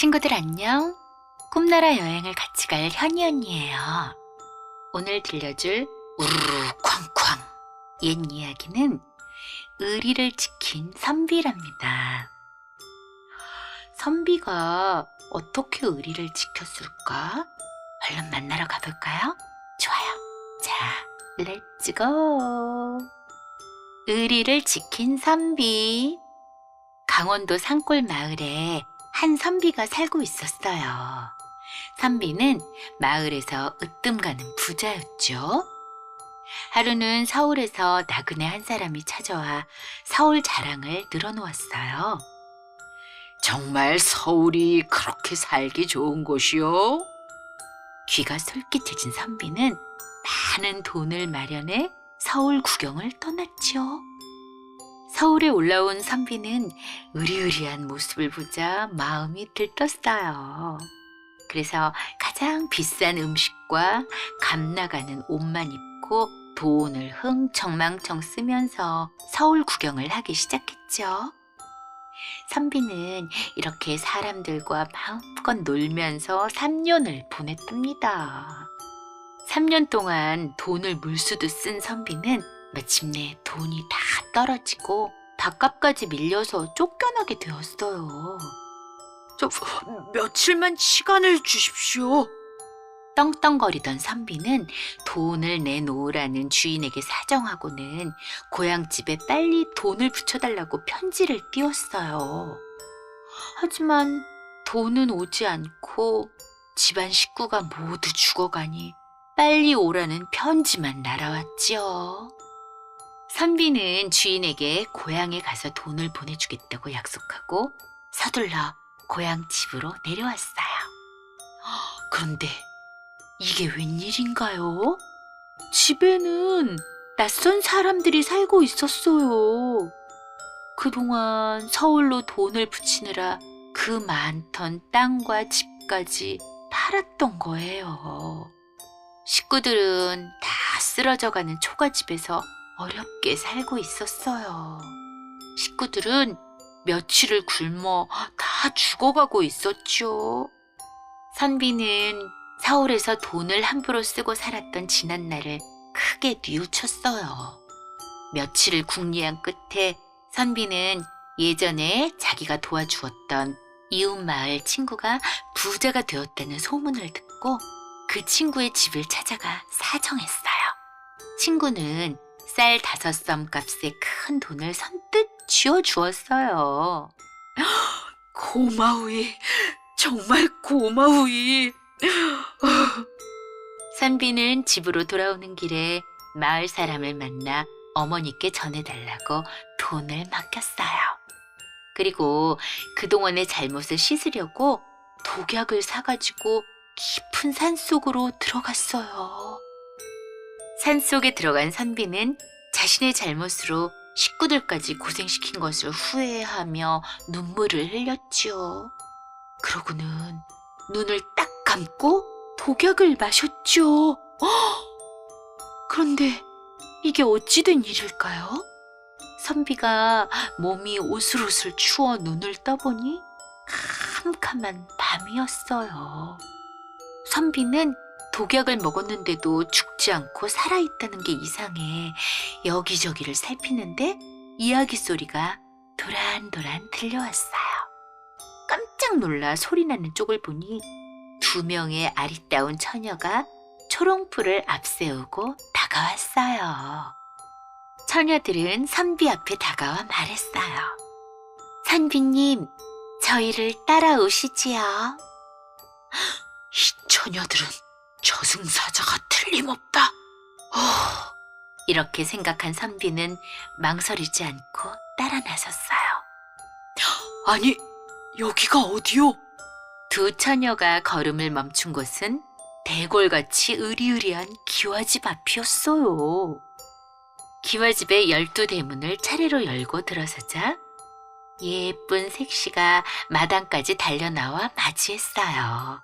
친구들 안녕. 꿈나라 여행을 같이 갈 현이 언니예요. 오늘 들려줄 우르르 쾅쾅 옛 이야기는 의리를 지킨 선비랍니다. 선비가 어떻게 의리를 지켰을까? 얼른 만나러 가볼까요? 좋아요. 자, 렛츠고. 의리를 지킨 선비. 강원도 산골 마을에 한 선비가 살고 있었어요. 선비는 마을에서 으뜸 가는 부자였죠. 하루는 서울에서 나그네 한 사람이 찾아와 서울 자랑을 늘어놓았어요. 정말 서울이 그렇게 살기 좋은 곳이요? 귀가 솔깃해진 선비는 많은 돈을 마련해 서울 구경을 떠났죠. 서울에 올라온 선비는 의리의리한 모습을 보자 마음이 들떴어요. 그래서 가장 비싼 음식과 값나가는 옷만 입고 돈을 흥청망청 쓰면서 서울 구경을 하기 시작했죠. 선비는 이렇게 사람들과 마음껏 놀면서 3년을 보냈답니다. 3년 동안 돈을 물수도 쓴 선비는 마침내 돈이 다 떨어지고 밥값까지 밀려서 쫓겨나게 되었어요. 며칠만 시간을 주십시오. 떵떵거리던 선비는 돈을 내놓으라는 주인에게 사정하고는 고향집에 빨리 돈을 붙여달라고 편지를 띄웠어요. 하지만 돈은 오지 않고 집안 식구가 모두 죽어가니 빨리 오라는 편지만 날아왔지요. 선비는 주인에게 고향에 가서 돈을 보내주겠다고 약속하고 서둘러 고향 집으로 내려왔어요. 그런데 이게 웬일인가요? 집에는 낯선 사람들이 살고 있었어요. 그동안 서울로 돈을 붙이느라 그 많던 땅과 집까지 팔았던 거예요. 식구들은 다 쓰러져가는 초가집에서 어렵게 살고 있었어요. 식구들은 며칠을 굶어 다 죽어가고 있었죠. 선비는 서울에서 돈을 함부로 쓰고 살았던 지난날을 크게 뉘우쳤어요. 며칠을 궁리한 끝에 선비는 예전에 자기가 도와주었던 이웃마을 친구가 부자가 되었다는 소문을 듣고 그 친구의 집을 찾아가 사정했어요. 친구는 쌀 5썸 값의 큰 돈을 선뜻 쥐어주었어요. 고마우이, 정말 고마우이. 선비는 집으로 돌아오는 길에 마을 사람을 만나 어머니께 전해달라고 돈을 맡겼어요. 그리고 그동안의 잘못을 씻으려고 독약을 사가지고 깊은 산속으로 들어갔어요. 산속에 들어간 선비는 자신의 잘못으로 식구들까지 고생시킨 것을 후회하며 눈물을 흘렸죠. 그러고는 눈을 딱 감고 독약을 마셨죠. 그런데 이게 어찌 된 일일까요? 선비가 몸이 오슬오슬 추워 눈을 떠보니 캄캄한 밤이었어요. 선비는 독약을 먹었는데도 죽지 않고 살아있다는 게 이상해 여기저기를 살피는데 이야기 소리가 도란도란 들려왔어요. 깜짝 놀라 소리나는 쪽을 보니 2명의 아리따운 처녀가 초롱불을 앞세우고 다가왔어요. 처녀들은 선비 앞에 다가와 말했어요. 선비님, 저희를 따라오시지요. 이 처녀들은 저승사자가 틀림없다. 이렇게 생각한 선비는 망설이지 않고 따라 나섰어요. 아니, 여기가 어디요? 2 처녀가 걸음을 멈춘 곳은 대궐같이 으리으리한 기와집 앞이었어요. 기와집의 12대문을 차례로 열고 들어서자 예쁜 색시가 마당까지 달려나와 맞이했어요.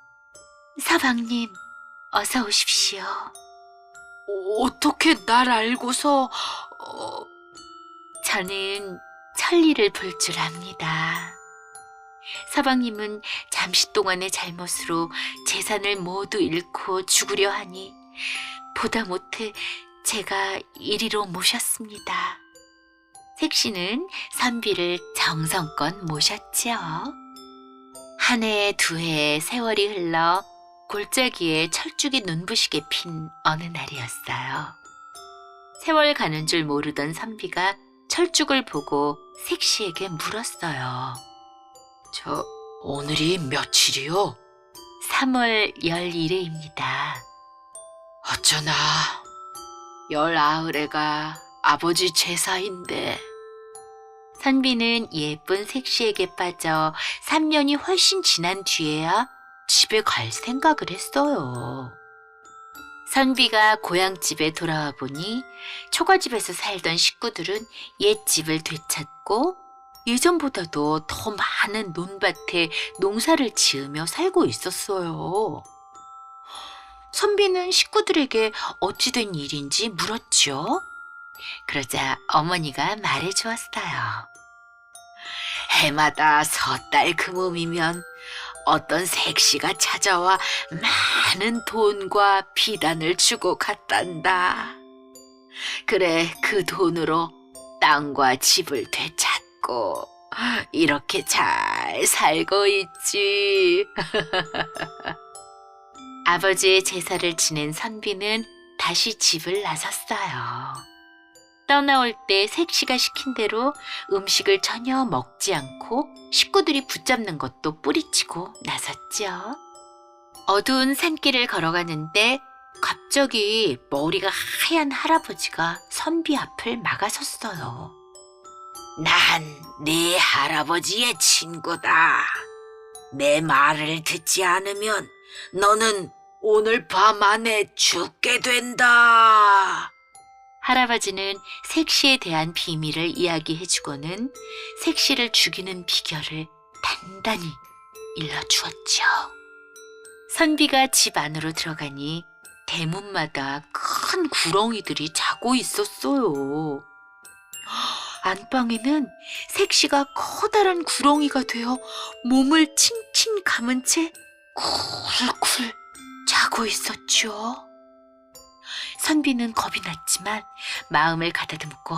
서방님, 어서 오십시오. 어떻게 날 알고서... 저는 천리를 볼 줄 압니다. 서방님은 잠시 동안의 잘못으로 재산을 모두 잃고 죽으려 하니 보다 못해 제가 이리로 모셨습니다. 색시는 선비를 정성껏 모셨지요. 한 해, 두 해의 세월이 흘러 골짜기에 철쭉이 눈부시게 핀 어느 날이었어요. 세월 가는 줄 모르던 선비가 철쭉을 보고 색시에게 물었어요. 저 오늘이 며칠이요? 3월 11일입니다. 어쩌나 19애가 아버지 제사인데. 선비는 예쁜 색시에게 빠져 3년이 훨씬 지난 뒤에야 집에 갈 생각을 했어요. 선비가 고향집에 돌아와 보니 초가집에서 살던 식구들은 옛집을 되찾고 예전보다도 더 많은 논밭에 농사를 지으며 살고 있었어요. 선비는 식구들에게 어찌 된 일인지 물었죠. 그러자 어머니가 말해주었어요. 해마다 섣달 금음이면 어떤 색시가 찾아와 많은 돈과 비단을 주고 갔단다. 그래, 그 돈으로 땅과 집을 되찾고 이렇게 잘 살고 있지. 아버지의 제사를 지낸 선비는 다시 집을 나섰어요. 떠나올 때 색시가 시킨 대로 음식을 전혀 먹지 않고 식구들이 붙잡는 것도 뿌리치고 나섰죠. 어두운 산길을 걸어가는데 갑자기 머리가 하얀 할아버지가 선비 앞을 막아섰어요. 난 네 할아버지의 친구다. 내 말을 듣지 않으면 너는 오늘 밤 안에 죽게 된다. 할아버지는 색시에 대한 비밀을 이야기해주고는 색시를 죽이는 비결을 단단히 일러주었죠. 선비가 집 안으로 들어가니 대문마다 큰 구렁이들이 자고 있었어요. 안방에는 색시가 커다란 구렁이가 되어 몸을 칭칭 감은 채 쿨쿨 자고 있었죠. 선비는 겁이 났지만 마음을 가다듬고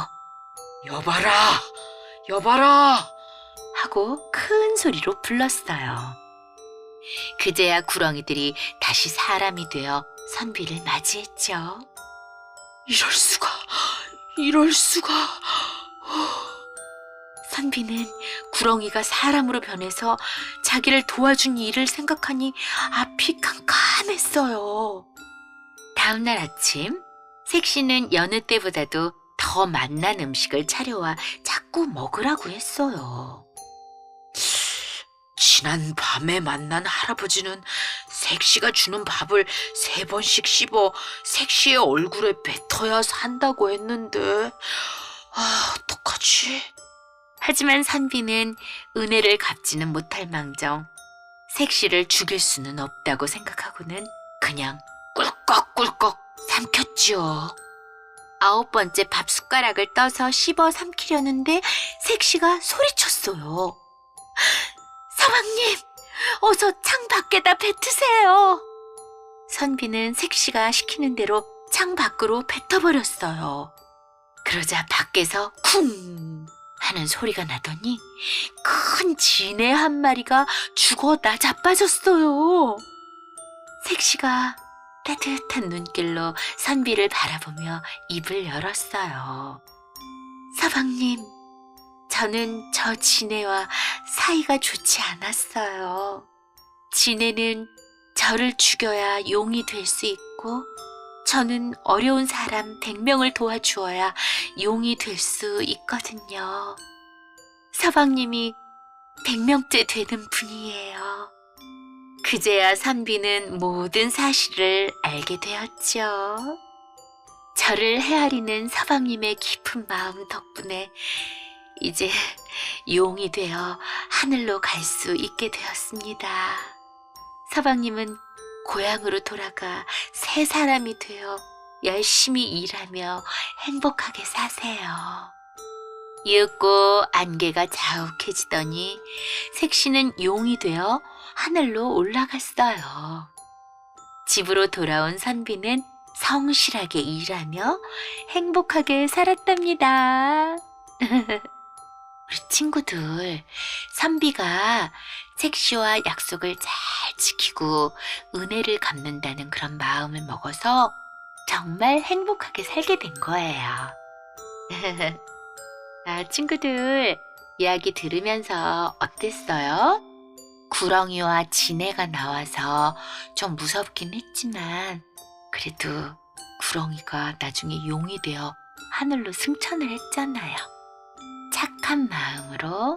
여봐라, 여봐라 하고 큰 소리로 불렀어요. 그제야 구렁이들이 다시 사람이 되어 선비를 맞이했죠. 이럴 수가. 선비는 구렁이가 사람으로 변해서 자기를 도와준 일을 생각하니 앞이 캄캄했어요. 다음 날 아침, 색시는 여느 때보다도 더 맛난 음식을 차려와 자꾸 먹으라고 했어요. 지난 밤에 만난 할아버지는 색시가 주는 밥을 3번씩 씹어 색시의 얼굴에 뱉어야 산다고 했는데, 어떡하지? 하지만 선비는 은혜를 갚지는 못할 망정 색시를 죽일 수는 없다고 생각하고는 그냥 꿀꺽꿀꺽 삼켰죠. 9번째 밥 숟가락을 떠서 씹어 삼키려는데 색시가 소리쳤어요. 서방님, 어서 창 밖에다 뱉으세요. 선비는 색시가 시키는 대로 창 밖으로 뱉어버렸어요. 그러자 밖에서 쿵 하는 소리가 나더니 큰 진해 한 마리가 죽어 나자빠졌어요. 색시가 따뜻한 눈길로 선비를 바라보며 입을 열었어요. 서방님, 저는 저 진해와 사이가 좋지 않았어요. 진해는 저를 죽여야 용이 될 수 있고 저는 어려운 사람 100명을 도와주어야 용이 될 수 있거든요. 서방님이 100명째 되는 분이에요. 그제야 선비는 모든 사실을 알게 되었죠. 저를 헤아리는 서방님의 깊은 마음 덕분에 이제 용이 되어 하늘로 갈 수 있게 되었습니다. 서방님은 고향으로 돌아가 새 사람이 되어 열심히 일하며 행복하게 사세요. 이윽고 안개가 자욱해지더니 색시는 용이 되어 하늘로 올라갔어요. 집으로 돌아온 선비는 성실하게 일하며 행복하게 살았답니다. 우리 친구들, 선비가 색시와 약속을 잘 지키고 은혜를 갚는다는 그런 마음을 먹어서 정말 행복하게 살게 된 거예요. 친구들, 이야기 들으면서 어땠어요? 구렁이와 지네가 나와서 좀 무섭긴 했지만 그래도 구렁이가 나중에 용이 되어 하늘로 승천을 했잖아요. 착한 마음으로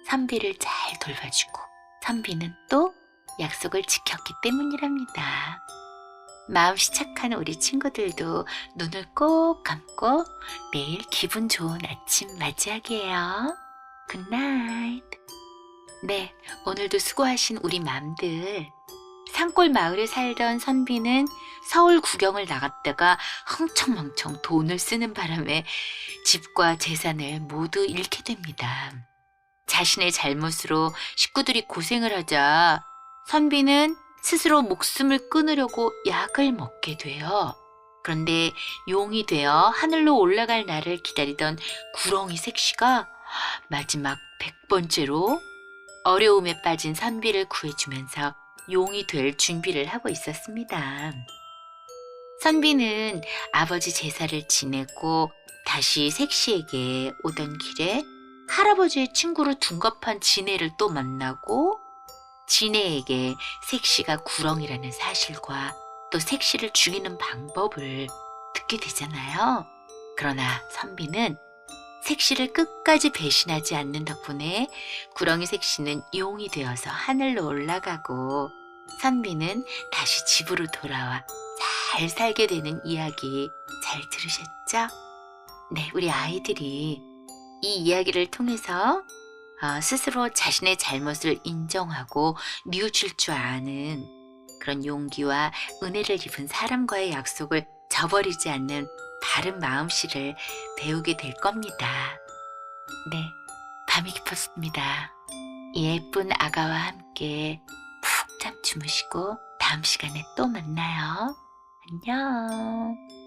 선비를 잘 돌봐주고 선비는 또 약속을 지켰기 때문이랍니다. 마음씨 착한 우리 친구들도 눈을 꼭 감고 매일 기분 좋은 아침 맞이하게요. 굿나잇. 네, 오늘도 수고하신 우리 맘들. 산골 마을에 살던 선비는 서울 구경을 나갔다가 흥청망청 돈을 쓰는 바람에 집과 재산을 모두 잃게 됩니다. 자신의 잘못으로 식구들이 고생을 하자 선비는 스스로 목숨을 끊으려고 약을 먹게 돼요. 그런데 용이 되어 하늘로 올라갈 날을 기다리던 구렁이 색시가 마지막 100번째로 어려움에 빠진 선비를 구해주면서 용이 될 준비를 하고 있었습니다. 선비는 아버지 제사를 지내고 다시 색시에게 오던 길에 할아버지의 친구로 둔갑한 지네를 또 만나고 지네에게 색시가 구렁이라는 사실과 또 색시를 죽이는 방법을 듣게 되잖아요. 그러나 선비는 색시를 끝까지 배신하지 않는 덕분에 구렁이 색시는 용이 되어서 하늘로 올라가고 선비는 다시 집으로 돌아와 잘 살게 되는 이야기 잘 들으셨죠? 네, 우리 아이들이 이 이야기를 통해서 스스로 자신의 잘못을 인정하고 뉘우칠 줄 아는 그런 용기와 은혜를 입은 사람과의 약속을 저버리지 않는 바른 마음씨를 배우게 될 겁니다. 네, 밤이 깊었습니다. 예쁜 아가와 함께 푹 잠 주무시고 다음 시간에 또 만나요. 안녕.